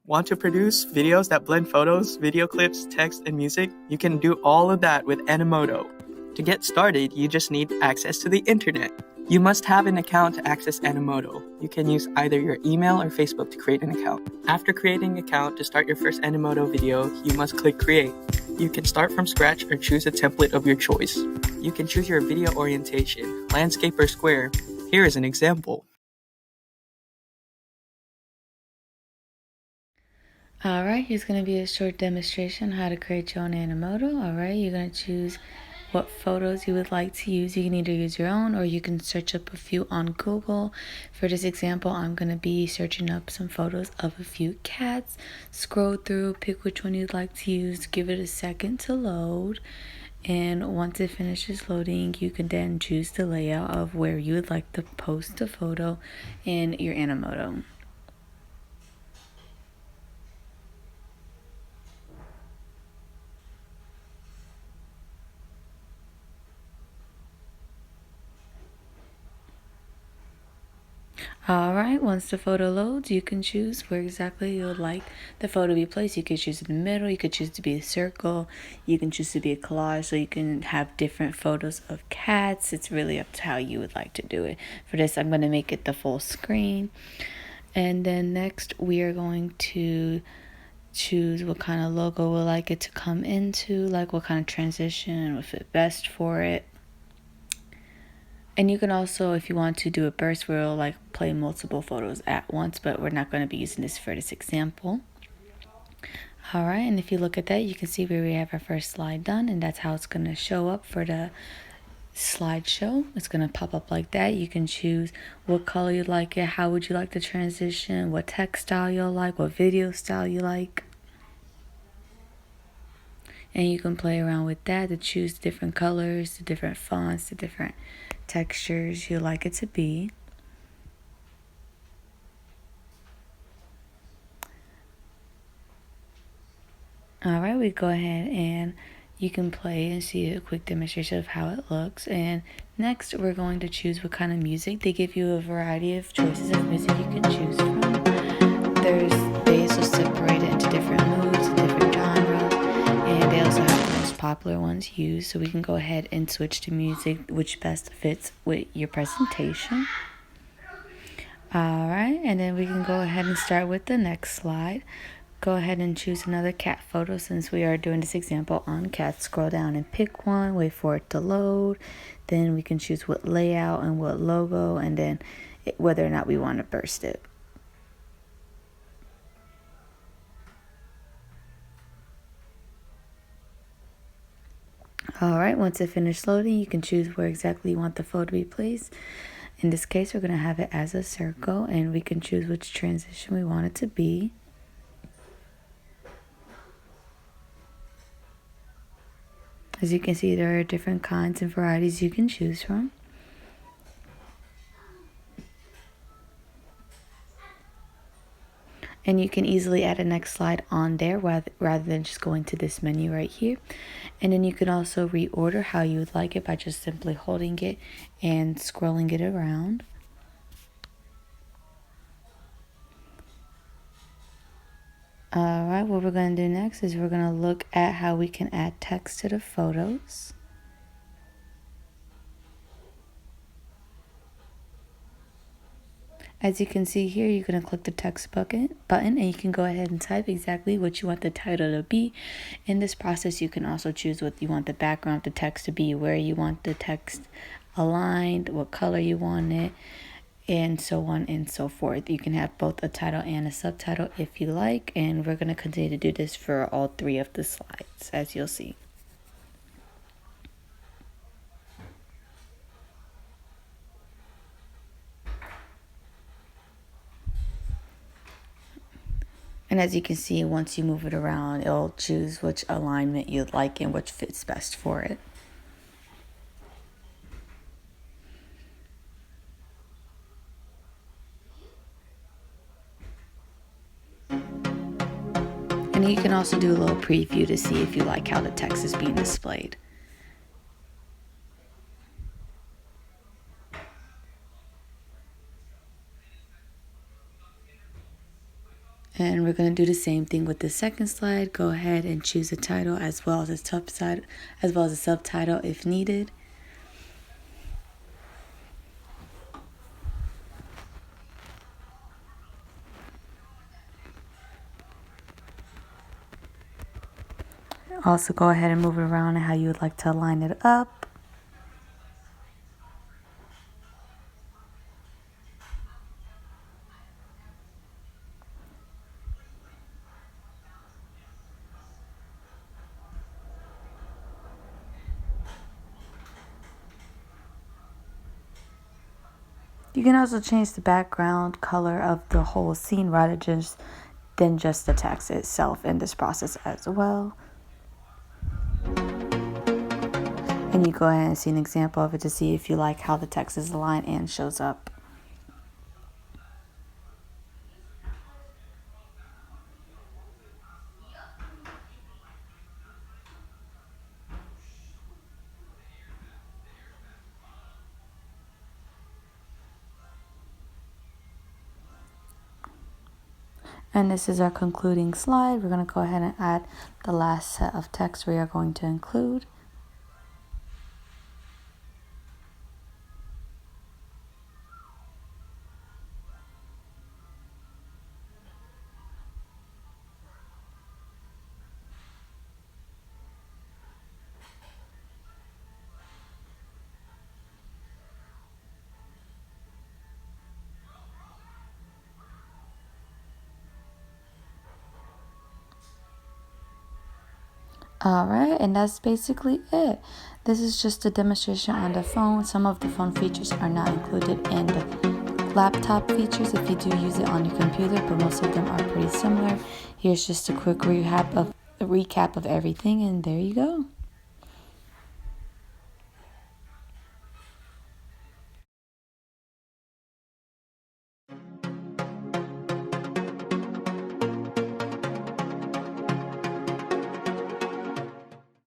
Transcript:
Want to produce videos that blend photos, video clips, text, and music? You can do all of that with Animoto. To get started, you just need access to the internet. You must have an account to access Animoto. You can use either your email or Facebook to create an account. After creating an account, to start your first Animoto video, you must click Create. You can start from scratch or choose a template of your choice. You can choose your video orientation, landscape or square. Here is an example. Alright, here's going to be a short demonstration how to create your own Animoto. Alright, you're going to choose what photos you would like to use. You can either use your own or you can search up a few on Google. For this example, I'm going to be searching up some photos of a few cats. Scroll through, pick which one you'd like to use, give it a second to load. And once it finishes loading, you can then choose the layout of where you would like to post the photo in your Animoto. Alright, once the photo loads, you can choose where exactly you would like the photo to be placed. You could choose in the middle, you could choose to be a circle, you can choose to be a collage, so you can have different photos of cats. It's really up to how you would like to do it. For this, I'm going to make it the full screen. And then next, we are going to choose what kind of logo we'd like it to come into, like what kind of transition would fit best for it. And you can also, if you want to do a burst, we'll like play multiple photos at once, but we're not going to be using this for this example. Alright, and if you look at that, you can see where we have our first slide done, and that's how it's going to show up for the slideshow. It's going to pop up like that. You can choose what color you like it, how would you like the transition, what text style you'll like, what video style you like. And you can play around with that to choose the different colors, the different fonts, the different textures you like it to be. Alright, we go ahead and you can play and see a quick demonstration of how it looks. And next we're going to choose what kind of music. They give you a variety of choices of music you can choose from. They also separate it into different moods, different genres, and they also have the most popular ones used. So we can go ahead and switch to music which best fits with your presentation. Alright, and then we can go ahead and start with the next slide. Go ahead and choose another cat photo since we are doing this example on cats. Scroll down and pick one, wait for it to load. Then we can choose what layout and what logo, and then whether or not we want to burst it. Alright, once it finished loading, you can choose where exactly you want the photo to be placed. In this case, we're going to have it as a circle, and we can choose which transition we want it to be. As you can see, there are different kinds and varieties you can choose from. And you can easily add a next slide on there rather than just going to this menu right here. And then you can also reorder how you would like it by just simply holding it and scrolling it around. Alright, what we're going to do next is we're going to look at how we can add text to the photos. As you can see here, you're going to click the text button and you can go ahead and type exactly what you want the title to be. In this process, you can also choose what you want the background of the text to be, where you want the text aligned, what color you want it, and so on and so forth. You can have both a title and a subtitle if you like, and we're going to continue to do this for all three of the slides, as you'll see. And as you can see, once you move it around, it'll choose which alignment you'd like and which fits best for it. And you can also do a little preview to see if you like how the text is being displayed. And And we're going to do the same thing with the second slide. Go ahead and choose a title as well as a subtitle if needed. Also go ahead and move it around and how you would like to line it up. You can also change the background color of the whole scene rather than just the text itself in this process as well. And you go ahead and see an example of it to see if you like how the text is aligned and shows up. And this is our concluding slide. We're going to go ahead and add the last set of text we are going to include. Alright, and that's basically it. This is just a demonstration on the phone. Some of the phone features are not included in the laptop features if you do use it on your computer, but most of them are pretty similar. Here's just a quick recap of everything, and there you go.